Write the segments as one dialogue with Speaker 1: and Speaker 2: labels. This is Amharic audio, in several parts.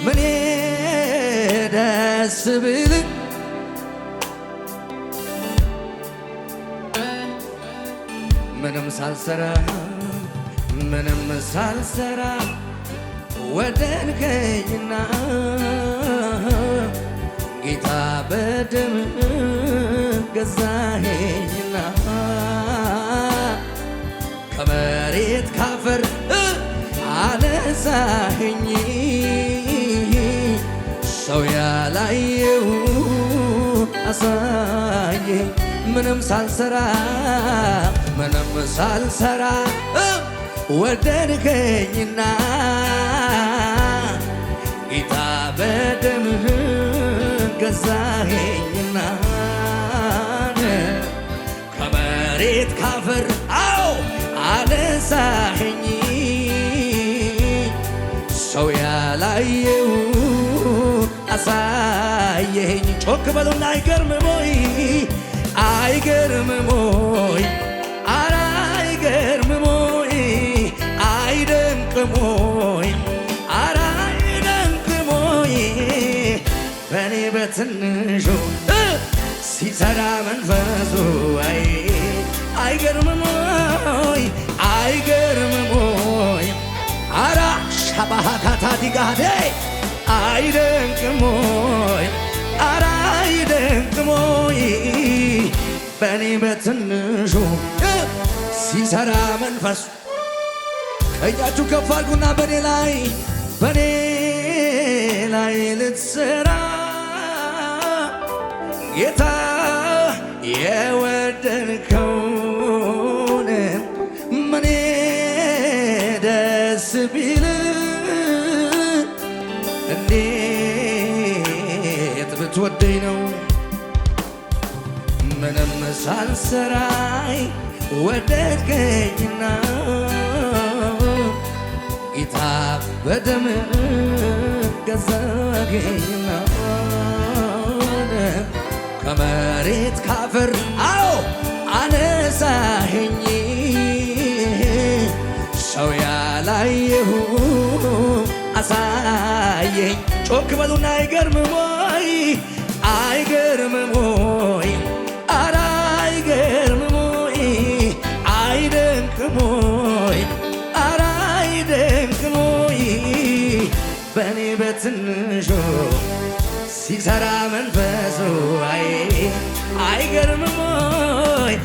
Speaker 1: ምኔ ደስ ብል ምንም ሳልሰራ ወደድከኝና ጌታ በደም ገዛኸኝና ከመሬት ካፈር አነሳኸኝ ሰው ያላየው አሳየኝ ምንም ሳልሰራ ወደድከኝና ጌታ በደምህ ገዛኸኝና ከመሬት ካፈር አነሳኸኝ ሰው ያላየው አሳየኝ ጮክ በሉና አይገርምም ወይ ኧረ አይገርምም ወይ አይደንቅም ወይ ኧረ አይደንቅም ወይ በኔ በትንሹ ሲሰራ መንፈሱ አይገርምም ወይ ኧረ ሻባሃካታ ዲጋዴ አይደንቅም ወይ ኧረ አይደንቅም ወይ በኔ በትንሹ ሲሰራ መንፈሱ ቀኛችሁ ከፍ አድርጉና በኔ ላይ ልትሰራ ጌታ የወደድከውን ምኔ ደስ ቢል እንዴት ብትወደኝ ነው ምንም ሳልሰራይ ወደድከኝና ጌታ በደም ገዛኸኝና ከመሬት ካፈር አነሳኸኝ ሰው ያላየሁ አሳየኝ ጮክ በሉና አይገርምም ወይ ኧረ አይገርምም ወይ አይደንቅም ወይ ኧረ አይደንቅም ወይ በኔ በትንሹ ሲሰራ መንፈሱ አይገርምም ወይ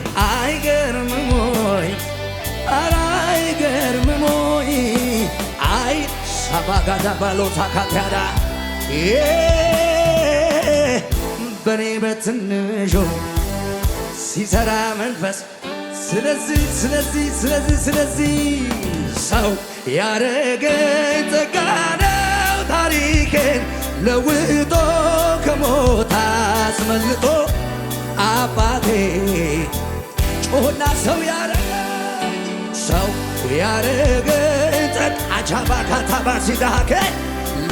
Speaker 1: ኧረ አይገርምም ወይ ሳባጋዳ ባሎታ ካታዳ በኔ በትንሹ ሲሰራ መንፈስ ስለዚህ ሰው ያረገኝ ጸጋ ነው ታሪኬን ለውጦ ከሞት አስመልጦ አባቴ ጮህና ሰው ያረገኝ ጸጋ አቻባካታባ ሲዳከ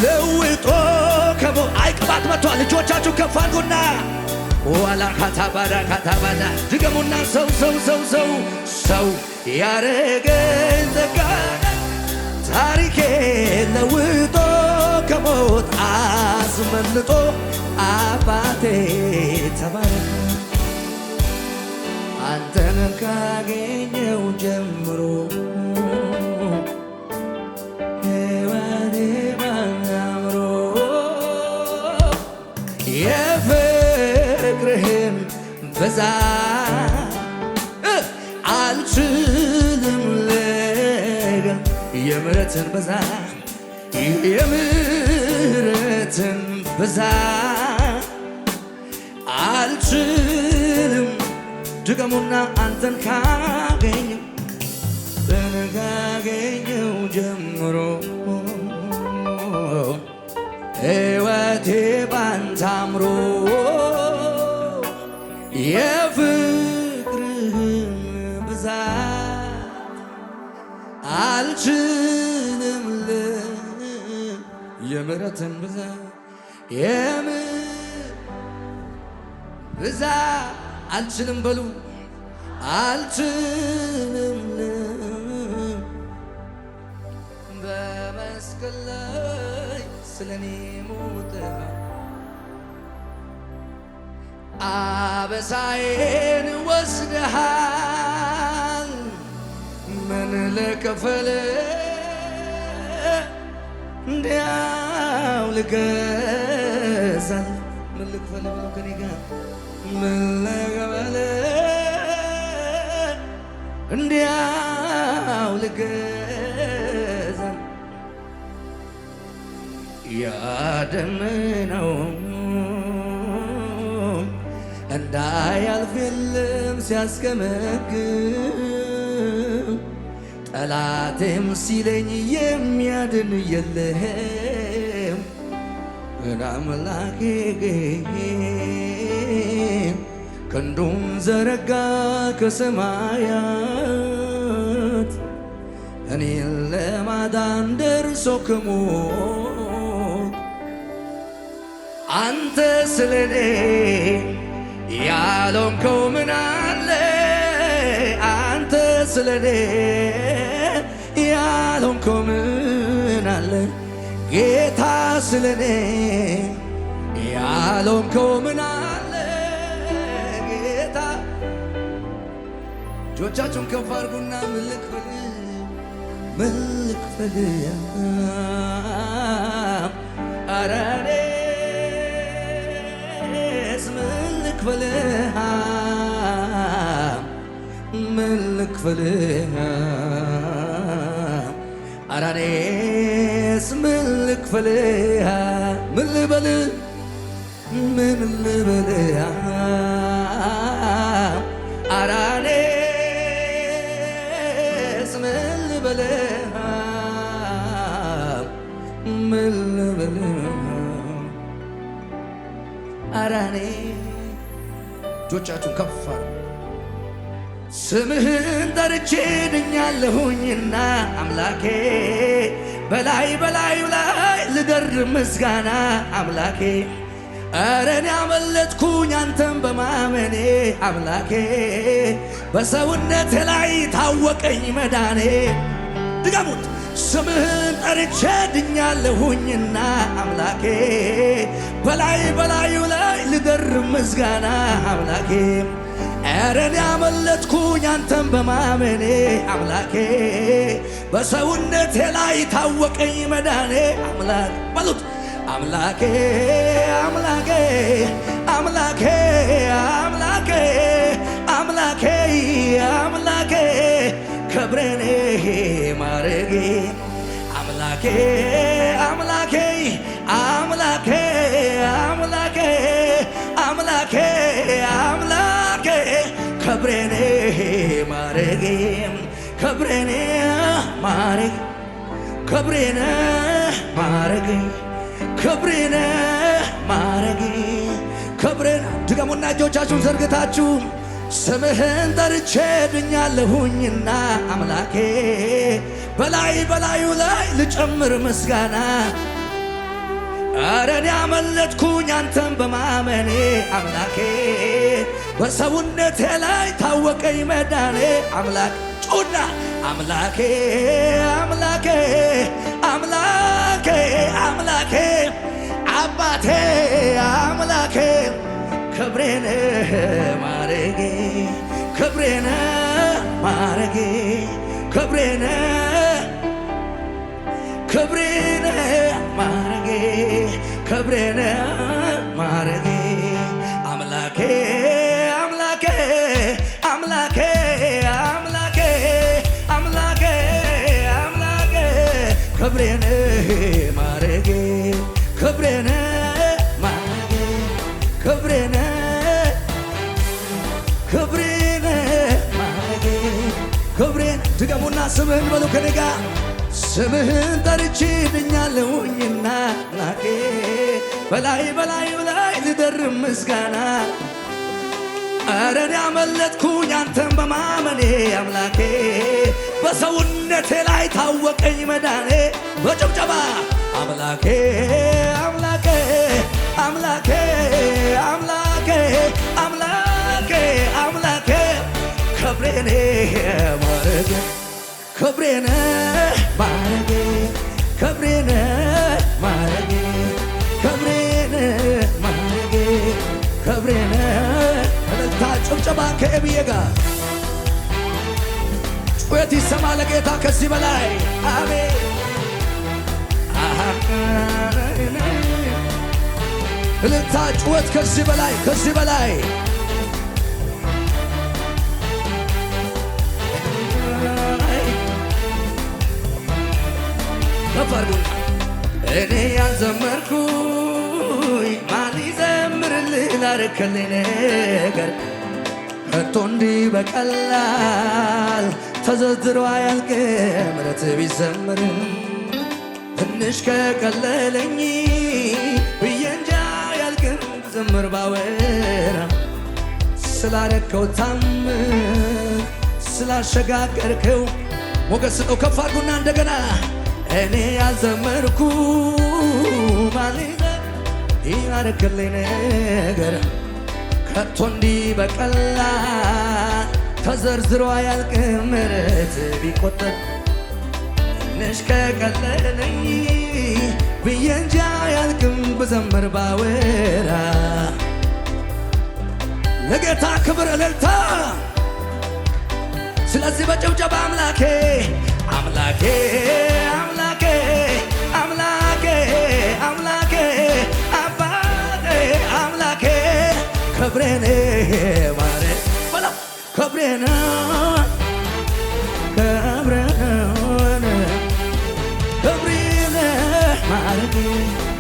Speaker 1: ለውጦ ከሞት ቅባት መጥቷል ልጆቻችሁ ከፍ አድርጉና ዋላ ካታባዳ ድገሙና ሰው ያረገኝ ጸጋ ታሪኬ ለውጦ ከሞት አስመልጦ አባቴ ተባረክ አንተን ካገኘው ጀምሮ ሕይወቴ ባምሮ የፍቅርህን ብዛት አልችልም ልገልጥ የምሕረትን ብዛት አልችልም ድገሙና አንተን ካገኘው ጀምሮ ሕይወቴ ባንተ አምሮ የፍቅርህን ብዛት አልችልም የምሕረትን ብዛት አልችልም በሉ አልችልም በመስቀል መስቀል ላይ ስለኔ ሞተሃል። አበሳዬን ወስደሃል። ምን ልክፈል እንዲያው ልገዛል። ምን ልክፈል ብለው ከኔ ጋር ምን ልክፈል እንዲያው ልገዛል። ያደምነው እንዳያልፍ የለም ሲያስገመግም ጠላቴም ሲለኝ የሚያድን የለም። ግን አምላኬ ክንዱን ዘረጋ ከሰማያት እኔን ለማዳን ደርሶ ከሞት አንተ ስለኔ ያልሆንከው ምን አለ? አንተ ስለኔ ያልሆንከው ምን አለ? ጌታ ስለኔ ያልሆንከው ምን አለ? ጌታ እጆቻችሁን ከፍ አድርጉና ምን ልክፈል ምን ልክፈል ኧረ እኔስ ምን ልክፈልህ ምን ልክፈልህ ኧረ እኔስ ምን ልክፈልህ ምን ልበልህ ምን ልበልህ ኧረ እኔስ ምን ልበልህ ምን ልበልህ ኧረ እኔ እጆቻችሁን ከፍ አድርጉ። ስምህን ጠርቼ ድኛለሁኝና አምላኬ በላይ በላዩ ላይ ልደርብ ምስጋና አምላኬ ኧረ እኔ አመለጥኩኝ አንተን በማመኔ አምላኬ በሰውነቴ ላይ ታወቀኝ መዳኔ። ድገሙት። ስምህን ጠርቼ ድኛለሁኝና አምላኬ በላይ በላዩ ላይ ልደርብ ምስጋና አምላኬ ኧረ እኔ አመለጥኩኝ አንተን በማመኔ አምላኬ በሰውነቴ ላይ ታወቀኝ መዳኔ አምላክ በሉት። አምላኬ አምላኬ አምላኬ አምላኬ አምላኬ አምላኬ ክብሬኔ ማረጌ አምላኬ አምላኬ አምላኬ አምላኬ አምላኬ አምላኬ ክብሬኔ ማረጌ ክብሬኔ ማረጌ ክብሬኔ ማረጌ ክብሬኔ ማረጌ ክብሬኔ። ድገሙና እጆቻችሁን ዘርግታችሁ ስምህን ጠርቼ ድኛለሁኝና አምላኬ በላይ በላዩ ላይ ልጨምር ምስጋና ኧረ እኔ አመለጥኩኝ አንተን በማመኔ አምላኬ በሰውነቴ ላይ ታወቀኝ መዳኔ አምላክ ጩና አምላኬ አምላኬ አምላኬ አምላኬ አባቴ አምላኬ ክብሬነ ማረጌ ክብሬነ ማረጌ ክብሬነ ክብሬነ ማረጌ ክብሬነ ማረጌ አምላኬ አምላኬ አምላኬ አምላኬ አምላኬ አምላኬ ክብሬነ ማረጌ ክብሬነ ማረጌ ክብሬነ ክብሬነ ማረጌ ክብሬነ። ድገሙና ስምህን በሉ ከኔ ጋር ስምህን ጠርቼ ድኛለሁኝና አምላኬ በላይ በላዩ ላይ ልደርብ ምስጋና ኧረ እኔ አመለጥኩኝ አንተን በማመኔ አምላኬ በሰውነቴ ላይ ታወቀኝ መዳኔ በጭብጨባ አምላኬ አምላኬ አምላኬ አምላኬ አምላኬ አምላኬ ክብሬኔ ማረጌ ክብሬነ ማረጌ ክብሬነ ማረጌ ክብሬነ ማረጌ ክብሬነ እልልታ ጭብጨባ ከኤብዬ ጋር ጩኸት ይሰማ ለጌታ ከዚህ በላይ አሜን እልልታ ጩኸት ከዚህ በላይ ከዚህ በላይ ተፈርዱና እኔ ያልዘመርኩኝ ማን ይዘምርልህ ላረከልኝ ነገር ከቶ እንዲህ በቀላል ተዘርዝሮ አያልቅም ምሕረት ቢዘምር ትንሽ ከቀለለኝ ብዬ እንጃ አያልቅም ዘምር ባወራ ስላረከው ታምር ስላሸጋገርከው ሞገስ ነው ከፍ አድርጉና እንደገና እኔ ያልዘመርኩ ማን ያረከልኝ ነገር ከቶ እንዲህ በቀላል ተዘርዝሮ አያልቅም ምሕረት ቢቆጠር ትንሽ ከቀለለኝ ብዬ እንጂ አያልቅም ብዘምር ባወራ ለጌታ ክብር እልልታ ስለዚህ በጭብጨባ አምላኬ አምላኬ አምላኬ አምላኬ አምላኬ አባቴ አምላኬ ክብሬነ ማረ በላ ክብሬነ ክብሬነ ክብሬነ ማረጌ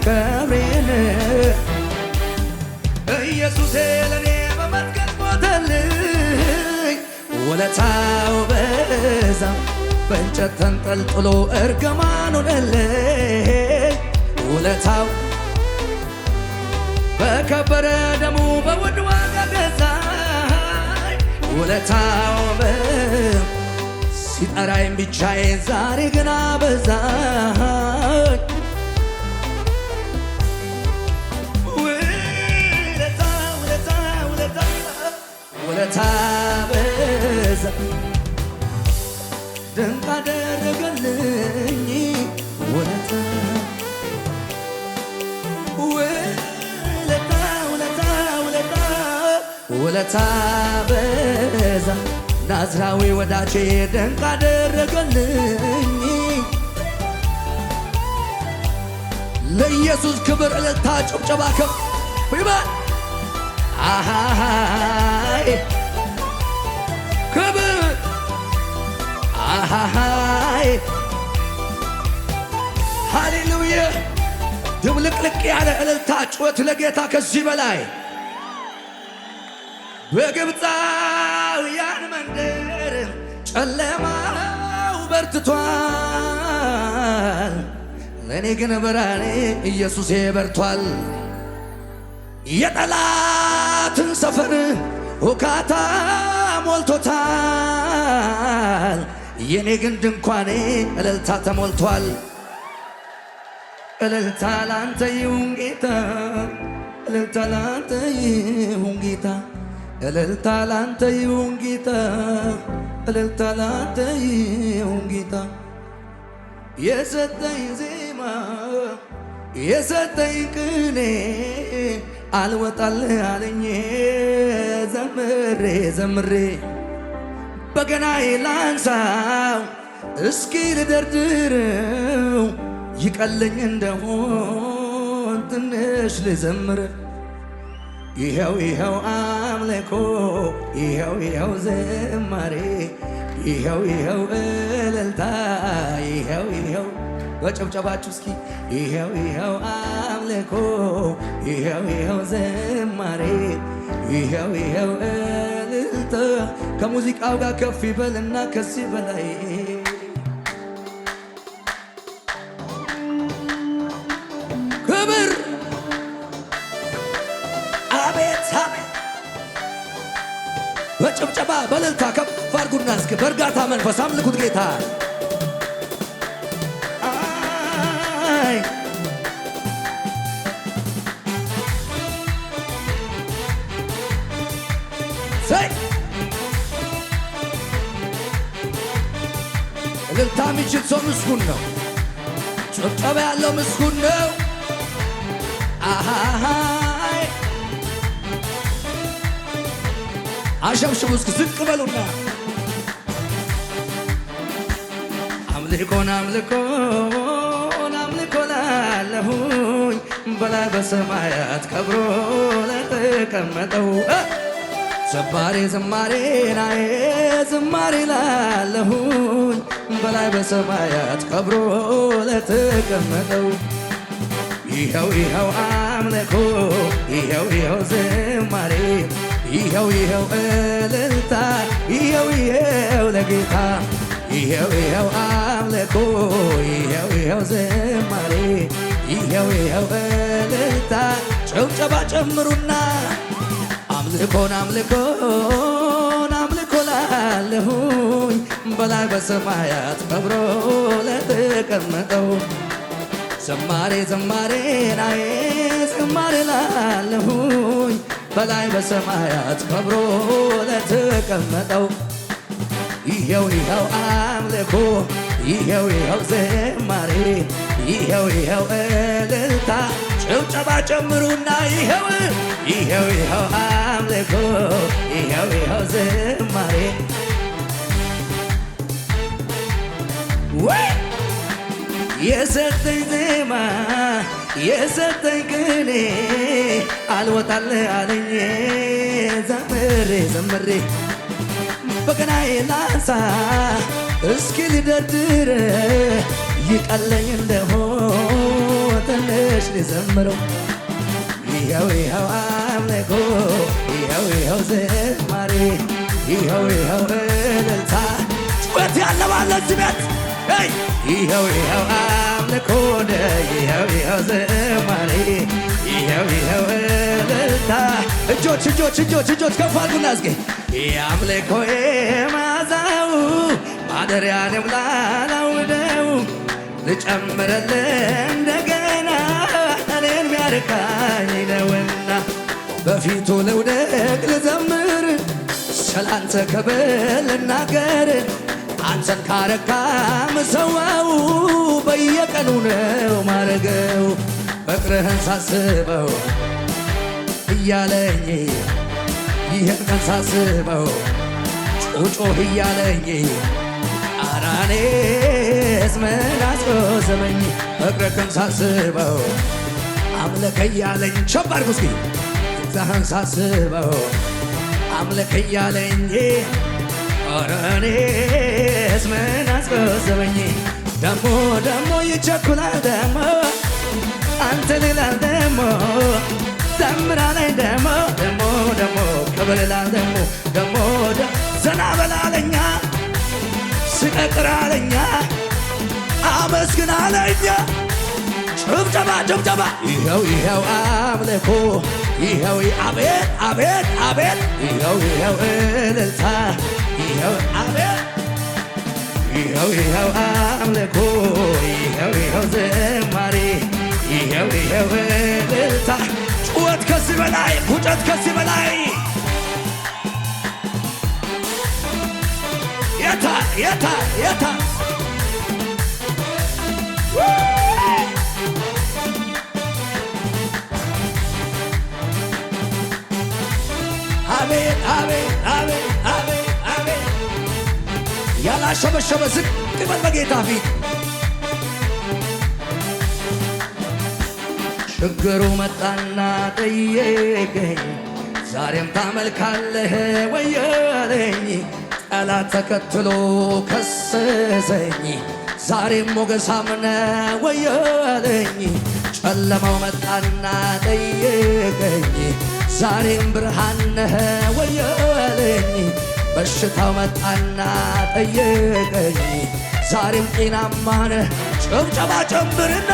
Speaker 1: ክብሬነ ኢየሱሴ ለኔ በመስቀል ሞተልኝ ውለታው በዛ በእንጨት ተንጠልጥሎ እርግማን ሆነልኝ ውለታው በከበረ ደሙ በውድ ዋጋ ገዛኝ ውለታው ሲጠራኝ ብቻዬን ዛሬ ግን አበዛኝ ውለታ በዛ ድንቅ አደረገልኝ ውለታ ውለታ በዛ ናዝራዊ ወዳጄ ድንቅ አደረገልኝ ለኢየሱስ ክብር እልልታ ጭብጨባ ከፍ ይበል አሃይ ክብር አሃይ ሃሌሉያ ድብልቅልቅ ያለ እልልታ ጩኸት ለጌታ ከዚህ በላይ በግብፃውያን መንደር ጨለማው በርትቷል ለእኔ ግን ብርሃኔ ኢየሱሴ በርቷል የጠላትን ሰፈር ሁካታ ሞልቶታል የኔ ግን ድንኳኔ እልልታ ተሞልቷል እልልታ ላንተ ይሁን ጌታ እልልታ ላንተ ይሁን ጌታ እልልታ ላንተ ይሁን ጌታ እልልታ ላንተ ይሁን ጌታ የሰጠኝ ዜማ የሰጠኝ ቅኔ አልወጣልህ አለኝ ዘምሬ ዘምሬ በገናዬ ላንሳው እስኪ ልደርድረው ይቀለኝ እንደሆን ትንሽ ልዘምር ይኸው ይኸው አምልኮ ይኸው ይኸው ዘማሬ ይኸው ይኸው እልልታ ይኸው ይኸው በጭብጨባችሁ እስኪ ይኸው ይኸው አምልኮ ይኸው ይኸው ዘማሬ ይኸው ይኸው እልልታ ከሙዚቃው ጋር ከፍ ይበልና ከዚህ በላይ ክብር አቤት አቤት በጭብጨባ በእልልታ ከፍ አድርጉና እስኪ በእርጋታ መንፈስ አምልኩት ጌታ እልልታ የሚችል ሰው ምስጉን ነው። ጭብጨባ ያለው ምስጉን ነው። አሃሃይ አሸብሽቡ እስኪ ዝቅ በሉና አምልኮን አምልኮን አምልኮ ላለሁኝ በላይ በሰማያት ከብሮ ለተቀመጠው ዘማሬ ዘማሬ ናዬ ዘማሬ ላለሁኝ በላይ በሰማያት ከብሮ ለተቀመጠው ይኸው ይኸው አምልኮ ይኸው ይኸው ዝማሬ ይኸው ይኸው እልልታ ይኸው ይኸው ለጌታ ይኸው ይኸው አምልኮ ይኸው ይኸው ዝማሬ ይኸው ይኸው እልልታ ጭብጨባ ጨምሩና አምልኮን አምልኮን አምልኮ ላለሁኝ በላይ በሰማያት ከብሮ ለተቀመጠው ዘማሬ ዘማሬ ናዬ ዘማሬ ላለሁኝ በላይ በሰማያት ከብሮ ለተቀመጠው ይኸው ይኸው አምልኮ ይኸው ይኸው ዝማሬ ይኸው ይኸው እልልታ ጭብጨባ ጨምሩና ይኸው ይኸው ይኸው አምልኮ ይኸው ይኸው ዝማሬ ወይ የሰጠኝ ዜማ የሰጠኝ ቅኔ አልወጣል አለኝ ዘምሬ ዘምሬ በገናዬ ላንሳ እስኪ ልደርድር ይቀለኝ እንደሆን ትንሽ ልዘምረው ይኸው ይኸው አምልኮ ይኸው ይኸው ዝማሬ ይኸው ይኸው እልልታ ጩኸት ያለው አለ እዚህ ቤት ይኸው ይኸው አምልኮ ይኸው ይኸው ዝማሬ ይኸው ይኸው እልልታ እጆች እጆች እጆች እጆች ከፍ አድርጉና እስኪ የአምልኮዬ መዓዛው ማደሪያንም ላላውደው ልጨምርልህ እንደገና እኔን ሚያርካኝ ነውና በፊቱ ልውደቅ ልዘምር ስላንተ ክብር ልናገር አንተን ካረካ ምሰዋው በየቀኑ ነው ማረገው ፍቅርህን ሳስበው እያለኝ ይህን ቀን ሳስበው ጮጮህ እያለኝ አራኔስ ምን አስቆዘመኝ ፍቅርህን ሳስበው አምልክ እያለኝ ቸብ አድርጉ እስኪ ዛህን ሳስበው አምልክ እያለኝ አራኔስ ምን አስቆዘመኝ ደሞ ደሞ ይቸኩላል ደሞ አንተን ይላል ደሞ ዘምራለኝ ደሞ ደሞ ደሞ ከበለላል ደሞ ደሞ ዘና በላለኛ ስቀቅራለኛ አመስግናለኛ ጭብጨባ ጭብጨባ ይኸው ይኸው አምልኮ ይኸው አቤት አቤት አቤት ይኸው ይኸው እልልታ ይኸው አቤት ይኸው ይኸው አምልኮ ይኸው ይኸው ዝማሬ ይኸው ይኸው እልልታ ጩኸት ከዚህ በላይ ፉጨት ከዚህ በላይ የታ የታ የታ አቤት አቤት አቤት አቤት አቤት ያላሸበሸበ ዝቅ በል በጌታ ፊት ችግሩ መጣና ጠየቀኝ ዛሬም ታመልካለህ ወያለኝ ጠላት ተከትሎ ከሰሰኝ ዛሬም ሞገሳም ነህ ወያለኝ ጨለማው መጣና ጠየቀኝ ዛሬም ብርሃን ነህ ወያለኝ በሽታው መጣና ጠየቀኝ ዛሬም ጤናማ ነህ ጭብጨባ ጨምርና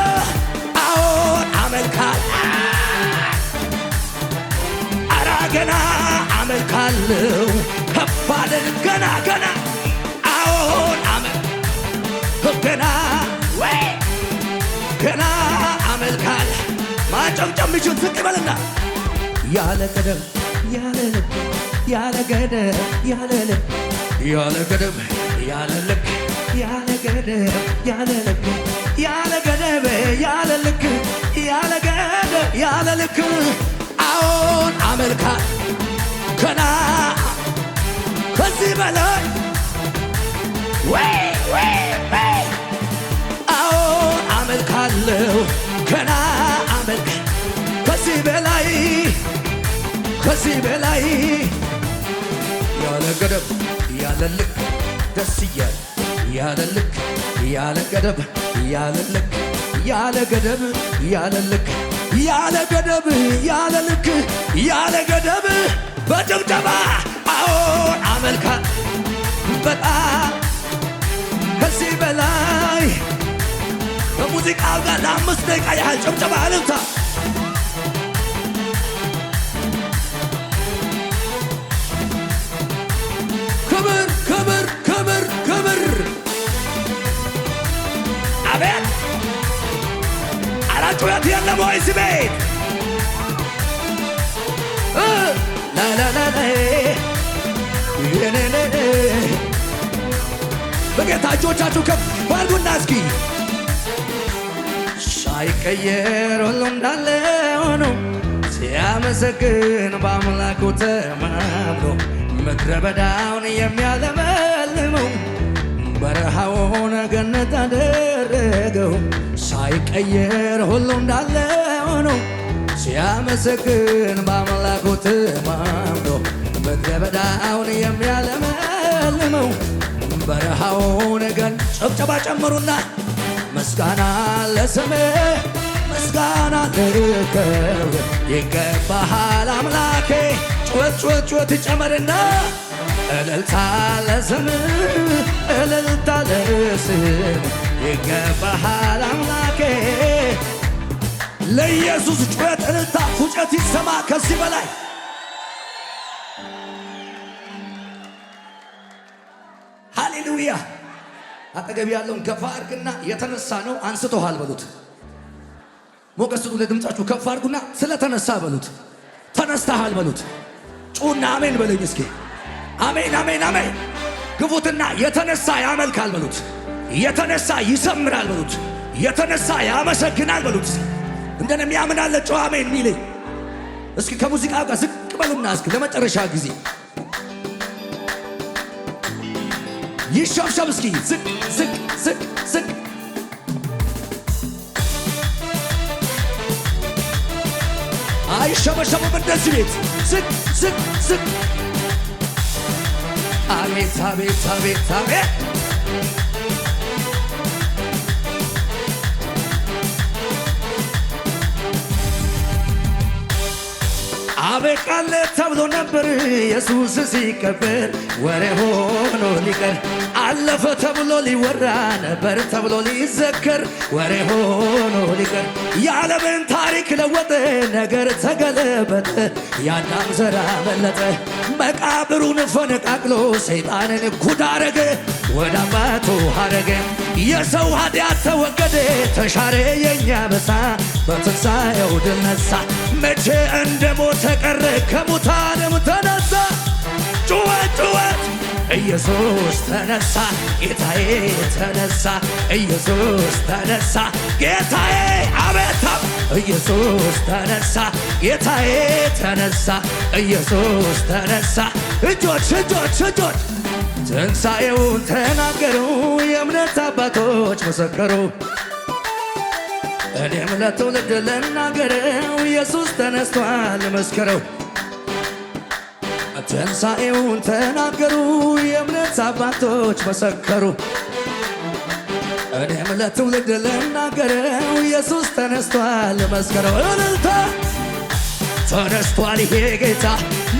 Speaker 1: አዎን አመልካለሁ አራ ገና አመልካለሁ ከፍ አለን ገና ገና አዎን ገና ወይ ገና አመልካለሁ ማጨምጨም ይችል ዝቅ ይበልና ያለ ገደብ ያለ ልክ ያለ ገደብ ያለ ልክ ያለ ገደብ ያለ ልክ ያለ ገደብ ያለ ልክ ያለ ገደብ ያለ ልክ ያለ ገደብ ያለ ልክ አዎን አመልካ ገና ከዚህ በላይ አዎን አመልካለሁ ገና አመልክ ከዚህ በላይ ያለ ገደብ ያለ ልክ ደስ እያለ ያለ ልክ ያለ ገደብ ያለ ልክ ያለ ገደብ ያለ ልክ ያለ ገደብ ያለ ልክ ያለ ገደብ በጭብጨባ አዎን አመልካ በጣም ከዚህ በላይ በሙዚቃው ጋር ለ5 ደቂቃ ያህል ጭብጨባ አልምታ ክብር ክብር ክብር ክብር አቤት አራጩያት የለም ወይ እዚህ ቤት በጌታ እጆቻችሁ ከፍ አድርጉና እስኪ ሳይቀየር ሁሉ እንዳለ ሆኖ ሲያመሰግን በአምላኩ ተማምኖ ምድረ በዳውን የሚያለመልመው በረሃውን ገነት አደረገው። ሳይቀየር ሁሉ እንዳለ ሆኖ ሲያመሰግን በአምላኩ ተማምኖ ምድረ በዳውን የሚያለመልመው በረሃውን ገን ጭብጨባ ጨምሩና ምስጋና ለስምህ ምስጋና ልክብር ይገባሃል አምላኬ ጩኸት ይጨመርና እልልታ ለስምህ እልልታ ለስምህ ይገባሃል አምላኬ ለኢየሱስ ጩኸት እልልታ ፉጨት ይሰማ ከዚህ በላይ ሃሌሉያ አጠገብ ያለውን ከፍ አድርግና የተነሳ ነው አንስቶሃል በሉት ሞገስ ስጡ ለድምጻችሁ ከፍ አድርጉና ስለተነሳ በሉት ተነስተሃል በሉት ጩና አሜን በለኝ እስኪ አሜን አሜን አሜን ግቡትና የተነሳ ያመልካል በሉት የተነሳ ይዘምራል በሉት የተነሳ ያመሰግናል በሉት እንደነም ያምናል ጩ አሜን ሚለኝ እስኪ ከሙዚቃው ጋር ዝቅ በሉና እስኪ ለመጨረሻ ጊዜ ይሸብሸብ እስኪ ዝቅ ዝቅ ዝቅ ዝቅ አይሸበሸቡም እንደዚህ ቤት ዝቅ ዝቅ ዝቅ አቤት አቤት አቤት አቤት አበቃለት ተብሎ ነበር ኢየሱስ ሲቀበር ወሬ ሆኖ ሊቀር አለፈ ተብሎ ሊወራ ነበር ተብሎ ሊዘከር ወሬ ሆኖ ሊቀር የዓለምን ታሪክ ለወጠ ነገር ተገለበጠ የአዳም ዘር አመለጠ መቃብሩን ፈነቃቅሎ ሰይጣንን ጉድ አረገ ወደ አባቱ አረገ የሰው ኃጢአት ተወገደ ተሻረ የኛ በሳ በትንሣኤው ድል ነሣ መቼ እንደ ሞተ ቀረ ከሙታንም ተነሣ ጩኸት ጩኸት ኢየሱስ ተነሣ ጌታዬ ተነሣ ኢየሱስ ተነሣ ጌታዬ አቤት ኢየሱስ ተነሣ ጌታዬ ተነሣ ኢየሱስ ተነሣ እጆች እጆች እጆች ትንሣኤውን ተናገሩ የእምነት አባቶች መሰከሩ እኔም ለትውልድ ልናገረው ኢየሱስ ተነስቷል መስክረው ትንሣኤውን ተናገሩ የእምነት አባቶች መሰከሩ እኔም ለትውልድ ልናገረው ኢየሱስ ተነስቷል መስክረው እልልታ ተነስቷል ይሄ ጌታ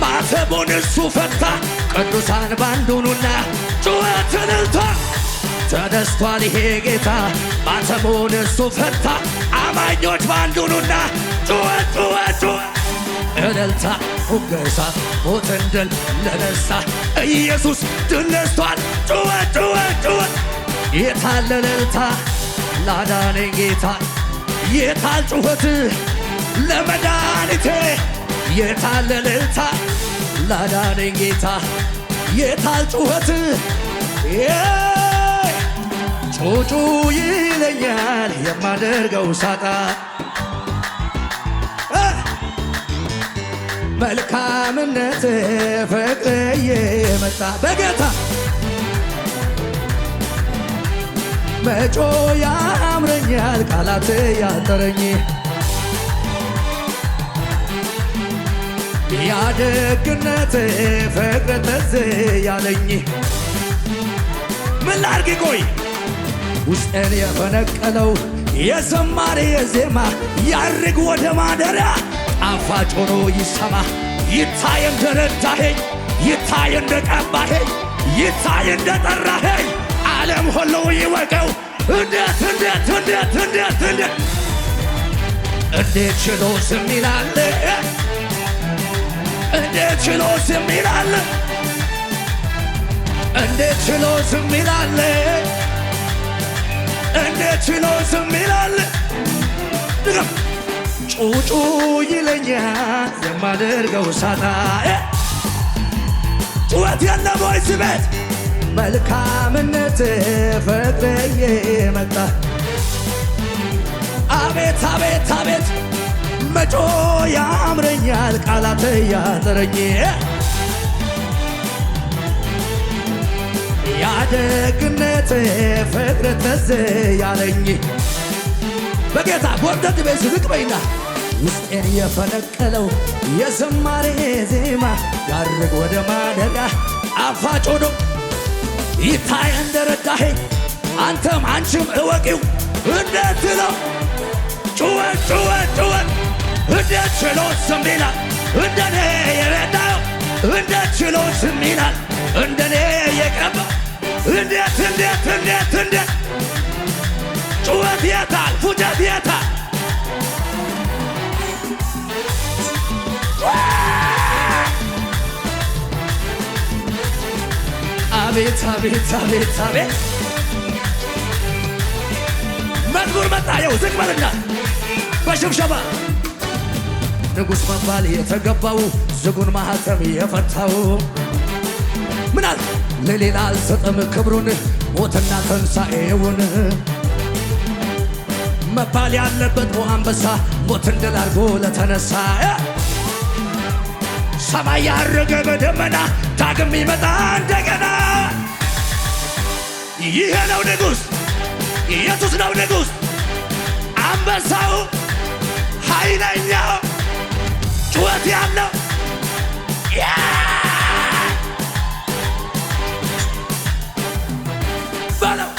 Speaker 1: ማተቡን እሱ ፈታ ቅዱሳን ባንዱኑና ጩኸት እልልታ ተነስቷል ይሄ ጌታ ማተቡን እሱ ፈታ አማኞች ባንዱኑና ጩኸት ጩኸት ጩኸት እልልታ ሙገሳ ሞትን ድል ለነሣ ኢየሱስ ድል ነስቷል ጩኸት ጩኸት ጩኸት የታል እልልታ ላዳነኝ ጌታ የታል ጩኸት ለመድኃኒቴ የታል እልልታ ላዳነኝ ጌታ የታል ጩኸት ጩጩ ይለኛል የማደርገው ሳጣ መልካምነት ፍቅርዬ መጣ በጌታ መጮ ያምረኛል ቃላት ያጠረኝ ያደግነት ፍቅር ትዝ ያለኝ ምን ላድርግ ቆይ ውስጤን የፈነቀለው የዘማሬ ዜማ ያርግ ወደ ማደሪያ ጣፋጭ ሆኖ ይሰማ ይታይ እንደረዳኸኝ ይታይ እንደቀባኸኝ ይታይ እንደጠራኸኝ ዓለም ሁሉ ይወቀው እንዴት ችሎ ዝም ይላል እንዴት ችሎ ዝም ይላል እንዴት ችሎ ዝም ይላል እንዴት ችሎ ዝም ይላል ጩጩ ይለኛል የማደርገው ሳጣ ጩኸት የለም ወይ ስሜት መልካምነት ፍቅርዬ መጣ አቤት አቤት አቤት መጮ ያምረኛል ቃላት ያጠረኝ ያደግነት ፍቅር ትዝ ያለኝ በጌታ ጎርደድ ቤት ዝቅ በይና ውስጤን የፈነቀለው የዝማሬ ዜማ ያርግ ወደ ማደሪያ ጣፋጭ ሆኖ ይታይ እንደረዳኸኝ አንተም አንቺም እወቂው እንዴት ነው ጩኸት ጩኸት ጩኸት እንዴት ችሎ ዝም ይላል እንደኔ የረዳው እንዴት ችሎ ዝም ይላል እንደኔ የቀባ እንዴት ጩኸት የታል ፉጨት የታል አቤት አቤት አቤት አቤት መዝሙር መጣ የው ዝቅ በልና በሽብሸባ ንጉሥ መባል የተገባው ዝጉን ማኅተም የፈታው ምናል ለሌላ አልሰጠም ክብሩን ሞትና ትንሣኤውን መባል ያለበት አንበሳ ሞትን ድል አድርጎ ለተነሳ ሰማይ ያረገ በደመና ዳግም ይመጣ እንደገና ይሄ ነው ንጉሥ ኢየሱስ ነው ንጉሥ አንበሳው ኃይለኛው ጩኸት ያለው በለው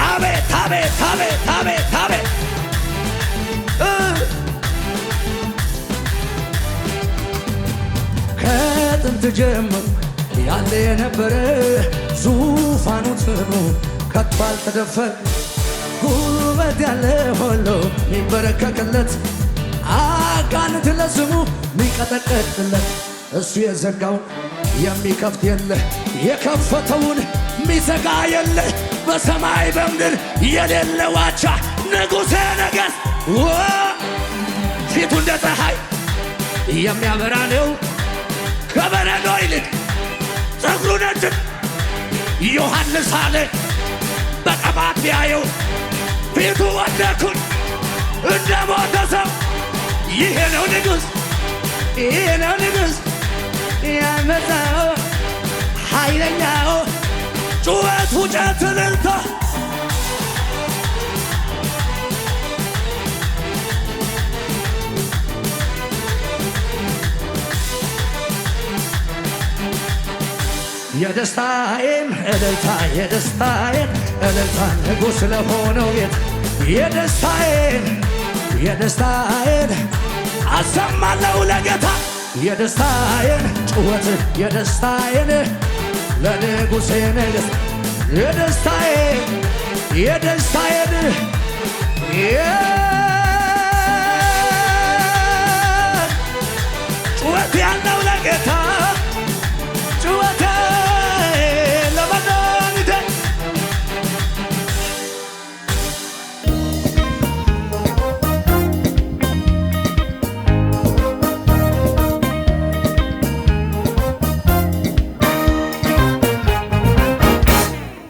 Speaker 1: አቤት አቤት አቤት አቤት አቤት ከጥንት ጀምሮ ያለ የነበረ ዙፋኑ ጽኑ ከቶ አልተደፈረ ጉልበት ያለ ሁሉ ሚንበረከክለት አጋንንት ለስሙ ሚቀጠቀጥለት እሱ የዘጋውን የሚከፍት የለ የከፈተውን ሚዘጋ የለ በሰማይ በምድር የሌለ ዋቻ ንጉሠ ነገሥት ፊቱ እንደ ፀሐይ የሚያበራ ነው ከበረዶ ይልቅ ፀጉሩ ነጭ ዮሐንስ አለ በቀባት ቢያየው ፊቱ ወደኩኝ እንደ ሞተ ሰው ይሄ ነው ንጉሥ ይሄ ነው ንጉሥ ያመጣው ኃይለኛው ጩኸት ፉጨት እልልታ የደስታዬን እልልታ የደስታዬን እልልታ ንጉሥ ለሆነው ቤት የደስታዬን አሰማለሁ ለጌታ የደስታዬን ጩኸት የደስታዬን ለንጉሴ ነገሥት የደስታዬን